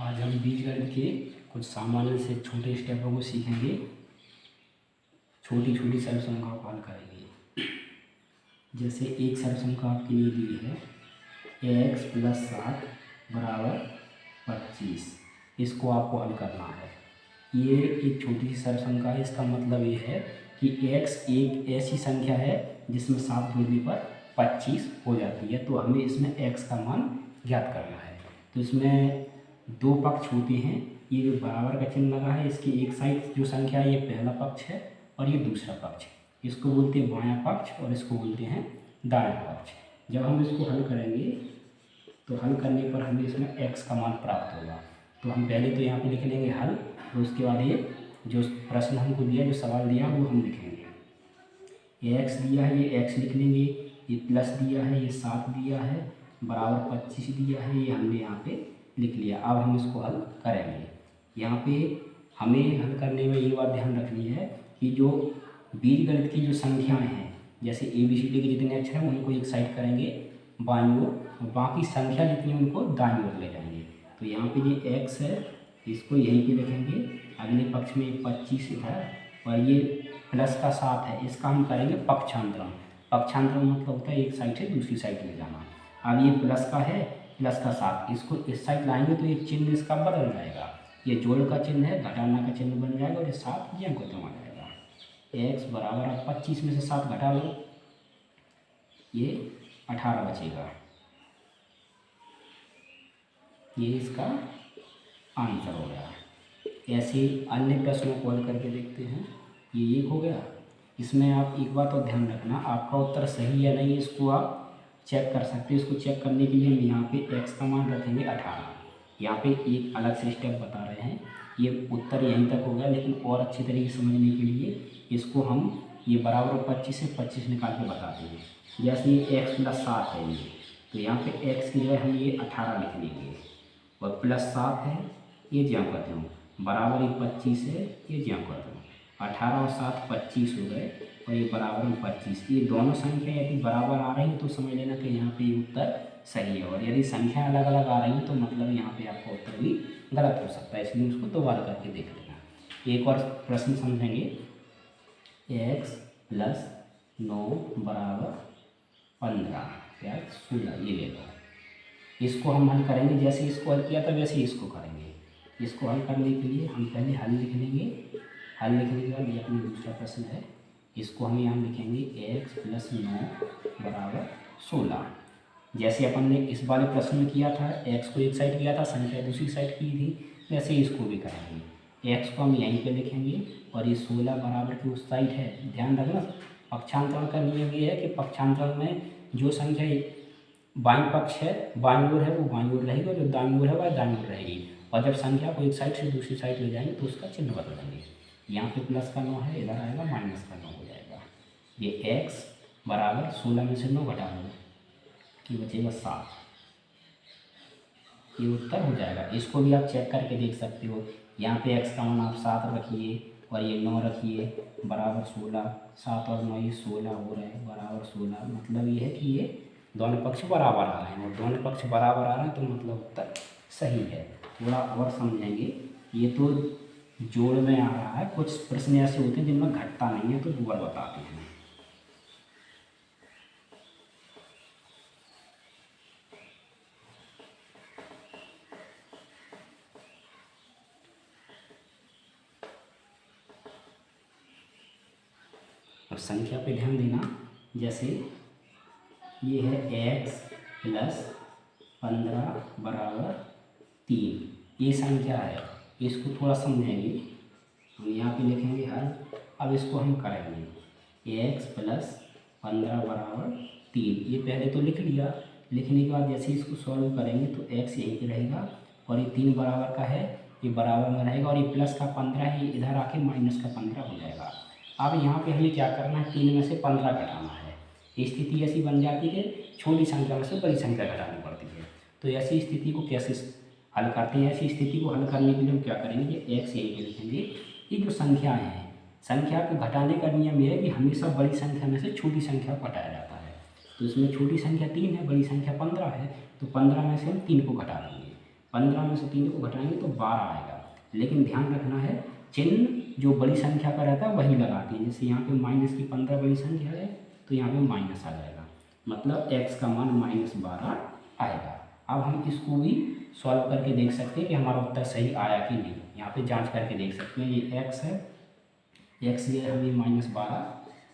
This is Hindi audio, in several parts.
आज हम बीजगणित के कुछ सामान्य से छोटे स्टेपों को सीखेंगे। छोटी छोटी सर्वसंख्याओं को हल करेंगे। जैसे एक सर्वसंख्या आपके लिए दी है x + 7 = 25। इसको आपको हल करना है। ये एक छोटी सी सर्वसंख्या है। इसका मतलब ये है कि x एक ऐसी संख्या है जिसमें 7 जोड़ने पर 25 हो जाती है। तो हमें इसमें x का मान ज्ञात करना है। तो इसमें दो पक्ष होते हैं। ये जो बराबर का चिन्ह लगा है, इसकी एक साइड जो संख्या है ये पहला पक्ष है और ये दूसरा पक्ष है। इसको बोलते हैं बायां पक्ष और इसको बोलते हैं दायां पक्ष। जब हम इसको हल करेंगे तो हल करने पर हमें इसमें x का मान प्राप्त होगा। तो हम पहले तो यहाँ पे लिख लेंगे हल, तो उसके बाद ये जो प्रश्न हमको दिया, जो सवाल दिया वो हम लिखेंगे। ये x दिया है, ये x लिख लेंगे। ये प्लस दिया है, ये 7 दिया है, बराबर 25 दिया है, ये हमने यहाँ पे लिख लिया। अब हम इसको हल करेंगे। यहाँ पे हमें हल करने में ये बात ध्यान रखनी है कि जो बीजगणित की जो संख्याएं हैं, जैसे ABCD के जितने अक्षर हैं उनको एक साइड करेंगे बाईं ओर, और बाकी संख्या जितनी उनको दाईं ओर ले जाएंगे। तो यहाँ पे ये x है, इसको यहीं पे लिखेंगे। अगले पक्ष में 25 इधर, और ये प्लस का 7 है, इसका हम करेंगे पक्षांतरण। पक्षांतरण मतलब होता है एक साइड से दूसरी साइड ले जाना। अब ये प्लस का है, प्लस का 7, इसको इस साइड लाएंगे तो ये चिन्ह इसका बदल जाएगा। ये जोड़ का चिन्ह है, घटाना का चिन्ह बन जाएगा और ये 7 ये खत्म आ जाएगा। x बराबर, अब 25 में से 7 घटा लो, ये 18 बचेगा। ये इसका आंसर हो गया। ऐसे अन्य प्रश्नों को हल करके देखते हैं। ये एक हो गया। इसमें आप एक बात और ध्यान रखना, आपका उत्तर सही या नहीं इसको आप चेक कर सकते हैं। इसको चेक करने के लिए हम यहाँ पे x का मान रखेंगे 18। यहाँ पे एक अलग से स्टेप बता रहे हैं। ये उत्तर यहीं तक हो गया, लेकिन और अच्छी तरीके से समझने के लिए इसको हम ये बराबर 25 से 25 निकाल के बताते हैं। जैसे ये x + 7 है, ये तो यहाँ पे x की जगह हम ये 18 लिख लेंगे, और +7 है, ये ज्यों करते हूँ, बराबर ये 25 है, ये ज्यों करते हूँ। 18 और 7 25 हो गए, और ये बराबर में 25। ये दोनों संख्या यदि बराबर आ रही है तो समझ लेना कि यहाँ पे उत्तर सही है, और यदि संख्या अलग अलग आ रही है तो मतलब यहाँ पे आपका उत्तर भी गलत हो सकता है। इसलिए उसको दोबारा करके देख लेना। एक और प्रश्न समझेंगे। x + 9 = 15 या 16, ये ले लो। इसको हम हल करेंगे। जैसे इसको हल किया था वैसे इसको करेंगे। इसको हल करने के लिए हम पहले हल लिख लेंगे। हल लिखने के बाद ये अपना दूसरा प्रश्न है, इसको हम यहाँ लिखेंगे x + 9 = 16। जैसे अपन ने इस वाले प्रश्न में किया था, x को एक साइड किया था, संख्या दूसरी साइड की थी, वैसे इसको भी करेंगे। x को हम यहीं पे लिखेंगे, और ये 16 बराबर की उस साइड है। ध्यान रखना, पक्षांतरण का नियम ये है कि पक्षांतरण में जो संख्या बाईं पक्ष है, बाईं ओर है, वो बाईं ओर रहेगी, और जो दाईं ओर है वह दाईं ओर रहेगी। और जब संख्या को एक साइड से दूसरी साइड ले जाएंगे तो उसका चिन्ह बदलेंगे। यहाँ पे प्लस का 9 है, इधर आएगा माइनस का 9 हो जाएगा। ये x बराबर 16 में से 9 घटा लो, ये बचेगा 7। ये उत्तर हो जाएगा। इसको भी आप चेक करके देख सकते हो। यहाँ पे x का मान आप 7 रखिए, और ये 9 रखिए, बराबर 16। 7 और 9 ये 16 हो रहे हैं, बराबर 16। मतलब ये है कि ये दोनों पक्ष बराबर आ रहे हैं, और दोनों पक्ष बराबर आ रहे हैं तो मतलब उत्तर सही है। थोड़ा और समझेंगे। ये तो जोड़ में आ रहा है, कुछ प्रश्न ऐसे होते हैं जिनमें घटता नहीं है, तो जोड़ बताते हैं। अब संख्या पे ध्यान देना। जैसे ये है x + 15 = 3, ये संख्या है। इसको थोड़ा समझेंगे। हम यहाँ पे लिखेंगे हल। अब इसको हम करेंगे x + 15 = 3। ये पहले तो लिख लिया। लिखने के बाद जैसे इसको सॉल्व करेंगे तो x यहीं पे रहेगा, और ये 3 बराबर का है, ये बराबर में रहेगा, और ये प्लस का 15 है, ये इधर आके माइनस का 15 हो जाएगा। अब यहाँ पे हमें क्या करना है, 3 में से 15 घटाना है। स्थिति ऐसी बन जाती है, छोटी संख्या में से बड़ी संख्या घटानी पड़ती है। तो ऐसी स्थिति को कैसे हल करते हैं? ऐसी स्थिति को हल करने के लिए हम क्या करेंगे, x यहीं पे लिखेंगे। ये जो संख्याएं हैं, संख्या को घटाने का नियम यह है कि हमेशा बड़ी संख्या में से छोटी संख्या को घटाया जाता है। तो इसमें छोटी संख्या 3 है, बड़ी संख्या 15 है, तो 15 में से हम 3 को घटा देंगे। 15 में से 3 को घटाएंगे तो 12 आएगा। लेकिन ध्यान रखना है चिन्ह जो बड़ी संख्या का रहता है वही लगाते हैं। जैसे यहाँ पे माइनस की 15 बड़ी संख्या है तो यहाँ पे माइनस आ जाएगा, मतलब x का मान -12 आएगा। अब हम इसको भी सॉल्व करके देख सकते हैं कि हमारा उत्तर सही आया कि नहीं। यहाँ पे जांच करके देख सकते हैं। ये x है, x ये हम ये -12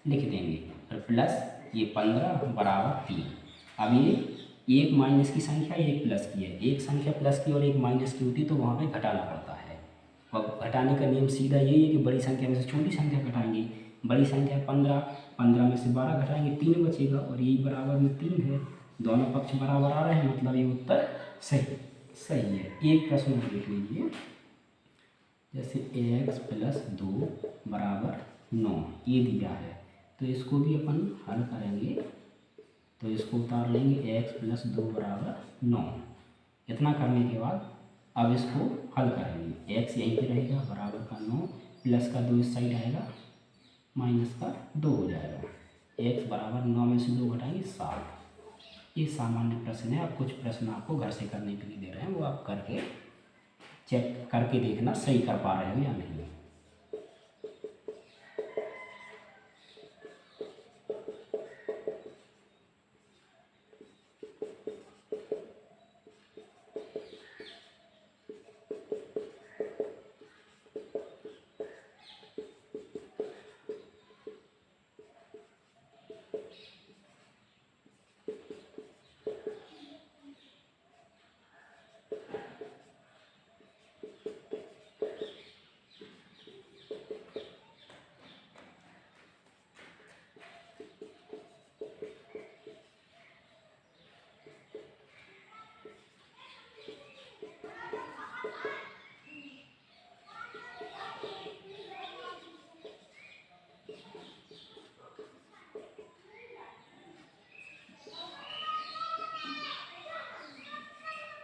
लिख देंगे और प्लस ये 15 बराबर 3। अब ये एक माइनस की संख्या एक प्लस की है, एक संख्या प्लस की और एक माइनस की होती तो वहाँ पे घटाना पड़ता है। और घटाने का नियम सीधा यही है कि बड़ी संख्या में से छोटी संख्या घटाएंगे। बड़ी संख्या 15, 15 में से 12 घटाएंगे 3 बचेगा और ये बराबर में 3 है, दोनों पक्ष बराबर आ रहे हैं, मतलब ये उत्तर सही है। एक प्रश्न में देख लीजिए, जैसे x + 2 बराबर 9 ये दिया है, तो इसको भी अपन हल करेंगे। तो इसको उतार लेंगे, x + 2 बराबर 9। इतना करने के बाद अब इसको हल करेंगे। x यहीं पे रहेगा बराबर का 9, प्लस का 2 इस साइड आएगा, माइनस का 2 हो जाएगा। x बराबर 9 में से 2 घटाएंगे 7। ये सामान्य प्रश्न है। अब कुछ प्रश्न आपको घर से करने के लिए दे रहे हैं, वो आप करके चेक करके देखना सही कर पा रहे हो या नहीं।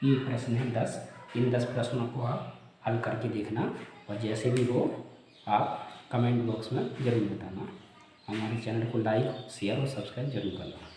ये प्रश्न है 10। इन 10 प्रश्नों को आप हल करके देखना और जैसे भी हो आप कमेंट बॉक्स में ज़रूर बताना। हमारे चैनल को लाइक, शेयर और सब्सक्राइब जरूर करना।